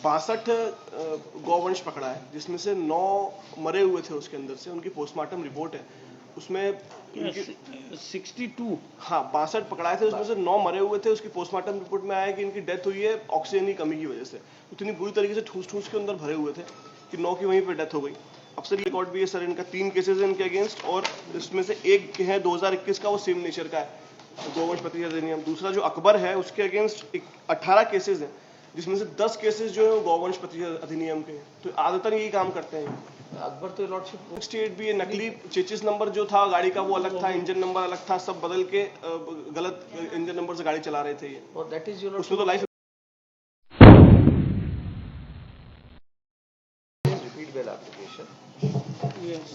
62 गौवंश पकड़ा है, जिसमें से 9 मरे हुए थे उसके अंदर से। उनकी पोस्टमार्टम रिपोर्ट है, उसमें 62 हाँ 62 पकड़ाए थे, उसमें से 9 मरे हुए थे। उसकी पोस्टमार्टम रिपोर्ट में आया कि इनकी डेथ हुई है ऑक्सीजन की कमी की वजह से। इतनी बुरी तरीके से ठूस के अंदर भरे हुए थे कि 9 की वहीं पे डेथ हो गई। अफसर रिकॉर्ड भी है सर, इनका 3 केसेस है इनके अगेंस्ट, और इसमें से एक है 2021 का, वो सेम नेचर का है, गोवंश प्रतिशत अधिनियम। दूसरा जो अकबर है उसके अगेंस्ट 18 केसेस हैं, जिसमें से 10 केसेस जो है गोवंश प्रतिशत अधिनियम के। तो आदतन यही काम करते हैं। अकबर तो लॉर्डशिप 68 भी नकली चेचिस नंबर जो था गाड़ी का वो अलग था, इंजन नंबर अलग था, सब बदल के गलत इंजन नंबर से गाड़ी चला रहे थे ये। और दैट इज योर उसमें तो life repeat bail application. Yes.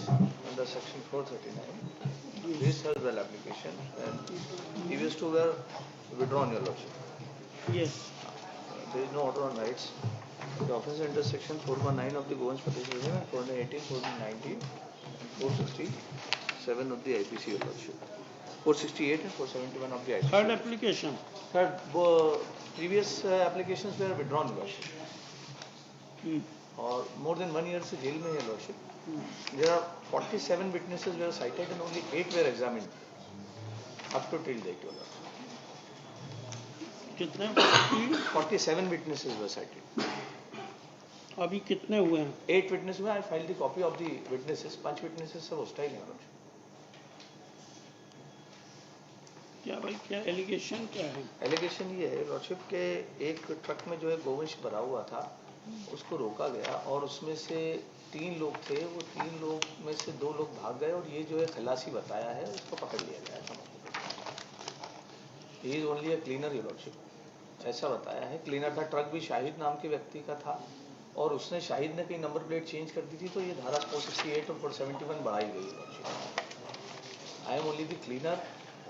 Under section 439. This has bail application and previous two were withdrawn, your lordship. Yes. There is no order on rights. The offence under section 419 of the Governance Petition and 418, 419 and 467 of the IPC, your lordship. 468 and 471 of the IPC. Third application. Third, previous applications were withdrawn, your lordship. और more than 1 year से jail में है lordship. There are 47 witnesses were cited and only 8 were examined up to till date, your lordship. कितने 47 witnesses were cited. अभी कितने हुए हैं? 8 witnesses में I filed the copy of the witnesses. 5 witnesses सब hostile हैं लॉर्डशिप. क्या भाई, क्या एलिगेशन क्या है? एलिगेशन ये है लॉर्डशिप के एक ट्रक में जो है गोवंश भरा हुआ था, उसको रोका गया और उसमें से 3 लोग थे, वो 3 लोग में से 2 लोग भाग गए और ये जो है खलासी बताया है उसको पकड़ लिया गया था। He is only a cleaner, your lordship, ऐसा बताया है। क्लीनर था, ट्रक भी शाहिद नाम के व्यक्ति का था और उसने शाहिद ने कहीं नंबर प्लेट चेंज कर दी थी, तो ये धारा 468 और 471 बढ़ाई गई है lordship. I am only the cleaner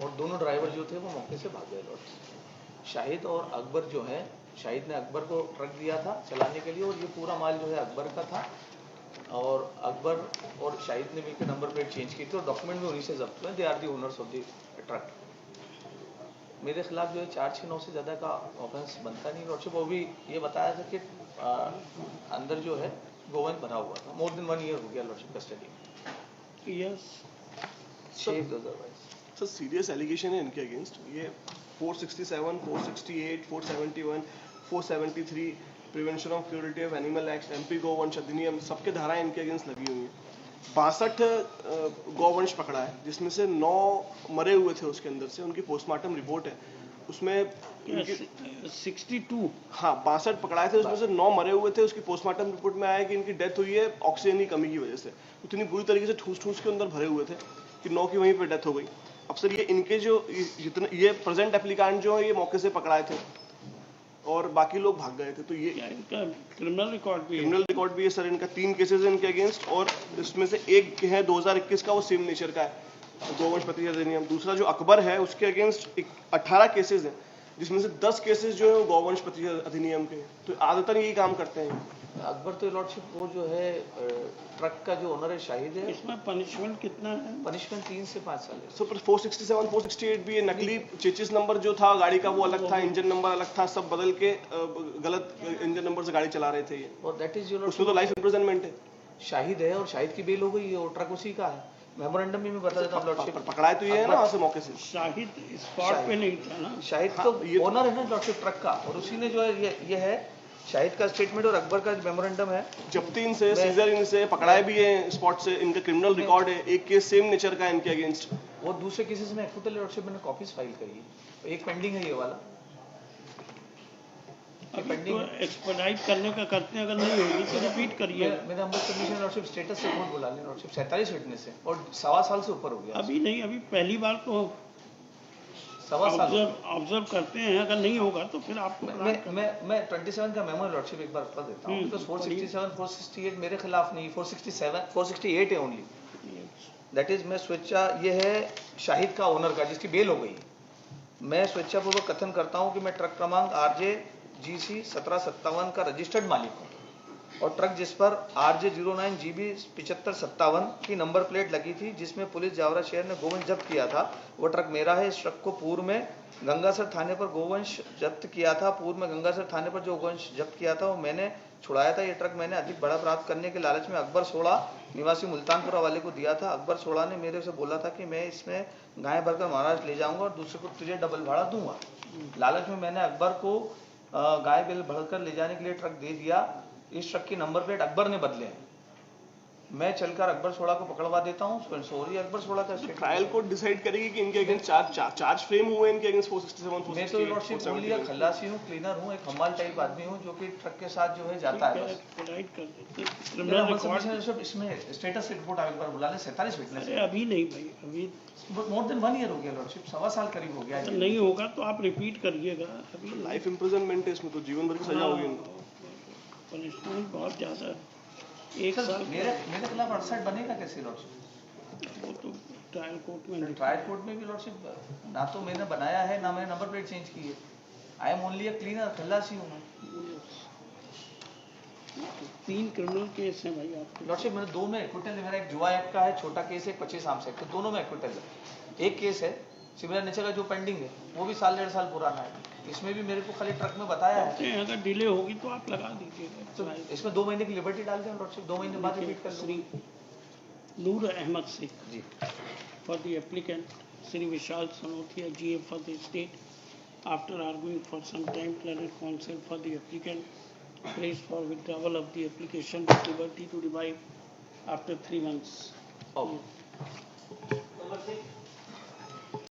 और दोनों ड्राइवर जो थे वो मौके से भाग गए लॉर्डशिप। शाहिद और अकबर जो है, शाहिद ने अकबर को ट्रक दिया था चलाने के लिए और ये पूरा माल जो है अकबर का था और अकबर और शाहिद ने मिलकर नंबर प्लेट चेंज की थी और डॉक्यूमेंट भी उन्हीं से जब्त हुए। They are the owners of the truck. मेरे खिलाफ जो है 469 से ज़्यादा का ऑफेंस बनता नहीं लॉर्डशिप। वो भी ये बताया था कि अंदर जो है गोवंश भरा हुआ था। मोर देन 1 ईयर हो गया लॉर्डशिप कस्टडी में। यस सर सीरियस एलिगेशन है इनके अगेंस्ट। ये 467, 468, 471, 473 prevention of cruelty of animal act, MP गोवंश अधिनियम, सबके धाराएं इनके अगेंस्ट लगी हुई हैं। 62 गौवंश पकड़ा है, जिसमें से 9 मरे हुए थे उसके अंदर से। उनकी पोस्टमार्टम रिपोर्ट है, उसमें 62 हाँ 62 पकड़ाए थे, उसमें से 9 मरे हुए थे। उसकी पोस्टमार्टम रिपोर्ट में आया कि इनकी डेथ हुई है ऑक्सीजन की कमी की वजह से। इतनी बुरी तरीके से ठूस के अंदर भरे हुए थे कि 9 की वहीं पे डेथ हो गई। अब सर ये इनके जो जितने ये प्रेजेंट एप्लीकांट जो है ये मौके से पकड़ाए थे और बाकी लोग भाग गए थे। तो ये इनका क्रिमिनल रिकॉर्ड भी है सर। इनका 3 केसेस है इनके अगेंस्ट और इसमें से एक है 2021 का, वो सेम नेचर का है, गोवंश प्रतिशत अधिनियम। दूसरा जो अकबर है उसके अगेंस्ट 18 केसेस हैं, जिसमें से 10 केसेस जो है गोवंश प्रतिशत अधिनियम के। तो आदतन यही काम करते हैं। अकबर तो लॉर्डशिप वो जो है ट्रक का जो ओनर है शाहिद है। इसमें पनिशमेंट कितना है? पनिशमेंट 3 से 5 साल है। सो 467, 468 भी नकली चेचिस नंबर जो था गाड़ी का वो अलग था, इंजन नंबर अलग था, सब बदल के गलत इंजन नंबर से गाड़ी चला रहे थे ये। और दैट इज योर, उसमें तो लाइफ इम्प्रिजनमेंट है। शाहिद है और शाहिद की बेल हो गई है और ट्रक उसी का है। मेमोरेंडम में मैं बता देता हूँ लॉर्डशिप। पकड़ाए तो ये है ना वहाँ से मौके से। शाहिद स्पॉट पे नहीं था ना? शाहिद तो ओनर है ना लॉर्डशिप ट्रक का, और उसी ने जो है ये है शाहिद का स्टेटमेंट और अकबर का मेमोरेंडम है। जब्ती इनसे, सीजर इनसे, पकड़ाए भी है स्पॉट से। इनका क्रिमिनल रिकॉर्ड है, एक केस सेम नेचर का है इनके अगेंस्ट। वो दूसरे केसेस में एक्विटल लॉर्डशिप मैंने कॉपीज फाइल करी है, एक पेंडिंग है ये वाला। तो एक्सपेडाइट करने का करते हैं, अगर नहीं होगी तो रिपीट करिए। मेरा अंबर सबमिशन लॉर्डशिप स्टेटस रिपोर्ट बुला लें लॉर्डशिप। 47 विटनेस है और 1.25 साल से ऊपर हो गया। अभी नहीं, अभी पहली बार तो 1.25 साल ऑब्जर्व करते हैं। अगर नहीं होगा तो फिर आप मैं 27 का मेमो लॉर्डशिप एक बार पढ़ देता हूँ। बिकॉज 467, 468 मेरे खिलाफ नहीं, 467, 468 है ओनली। दैट इज मैं स्वेच्छा, ये है शाहिद का ओनर का जिसकी बेल हो गई। मैं स्वेच्छापूर्वक कथन करता हूँ कि मैं ट्रक क्रमांक RJ GC 1757 का रजिस्टर्ड मालिक हूँ और ट्रक जिस पर RJ 09 GB 7557 की नंबर प्लेट लगी थी, जिसमें पुलिस जावरा शहर ने गोवंश जब्त किया था, वो ट्रक मेरा है। इस ट्रक को पूर्व में गंगासर थाने पर गोवंश जब्त किया था। पूर्व में गंगासर थाने पर जो गोवंश जब्त किया था वो मैंने छुड़ाया था। ये ट्रक मैंने अधिक बड़ा प्राप्त करने के लालच में अकबर सोड़ा निवासी मुल्तानपुरा वाले को दिया था। अकबर सोड़ा ने मेरे से बोला था कि मैं इसमें गाय भरकर महाराज ले जाऊंगा और दूसरे को तुझे डबल भाड़ा दूंगा। लालच में मैंने अकबर को गाय बैल भरकर ले जाने के लिए ट्रक दे दिया। इस ट्रक की नंबर प्लेट अकबर ने बदले हैं। मैं चलकर अकबर सोड़ा को पकड़वा देता हूँ। सॉरी अकबर सोड़ा का स्टेटमेंट। ट्रायल कोर्ट डिसाइड करेगी कि इनके अगेंस्ट चार्ज फ्रेम हुए हैं, इनके अगेंस्ट 467 मैं तो लॉर्डशिप बोल दिया, खल्लासी हूँ, क्लीनर हूँ, एक हमाल टाइप आदमी हूँ जो कि ट्रक के साथ जो है जाता है। मेरा अमल सबमिशन इसमें स्टेटस रिपोर्ट एक बार बुला ले। 47 विटनेस है। अभी नहीं भाई, अभी मोर देन 1 ईयर हो गया लॉर्डशिप, 1.25 साल करीब हो गया। नहीं होगा तो आप रिपीट करिएगा। अभी लाइफ इम्प्रिजनमेंट है इसमें, तो जीवन भर की सजा होगी इनको। पनिशमेंट बहुत ज्यादा है। 1 साल मेरे खिलाफ 68 बनेगा कैसे लॉर्डशिप? वो तो ट्रायल कोर्ट में ट्रायल कोर्ट में भी लॉर्डशिप ना तो मैंने बनाया है ना मैंने नंबर प्लेट चेंज की है। I am only a cleaner, खल्लासी हूँ मैं। 3 क्रिमिनल केस हैं भाई आपके। लॉर्डशिप मैंने 2 में एक्विटल है। मेरा एक जुआ एक्ट का है, छोटा केस है 25 आर्म्स एक्ट, तो दोनों में एक्विटल है। एक केस है सिविल नेचर का जो पेंडिंग है, वो भी 1.5 साल पुराना है। इसमें भी मेरे को खाली ट्रक में बताया है। अगर डिले होगी तो आप लगा दीजिएगा। तो इसमें 2 महीने की लिबर्टी डाल दें लॉर्डशिप, 2 महीने बाद रिपीट कर श्री लूँ। नूर अहमद शेख जी for the applicant Sri Vishal Sanothia GA for the state. After arguing for some time, learned counsel for the applicant praised for withdrawal of the application with liberty to revive after 3 months. Okay.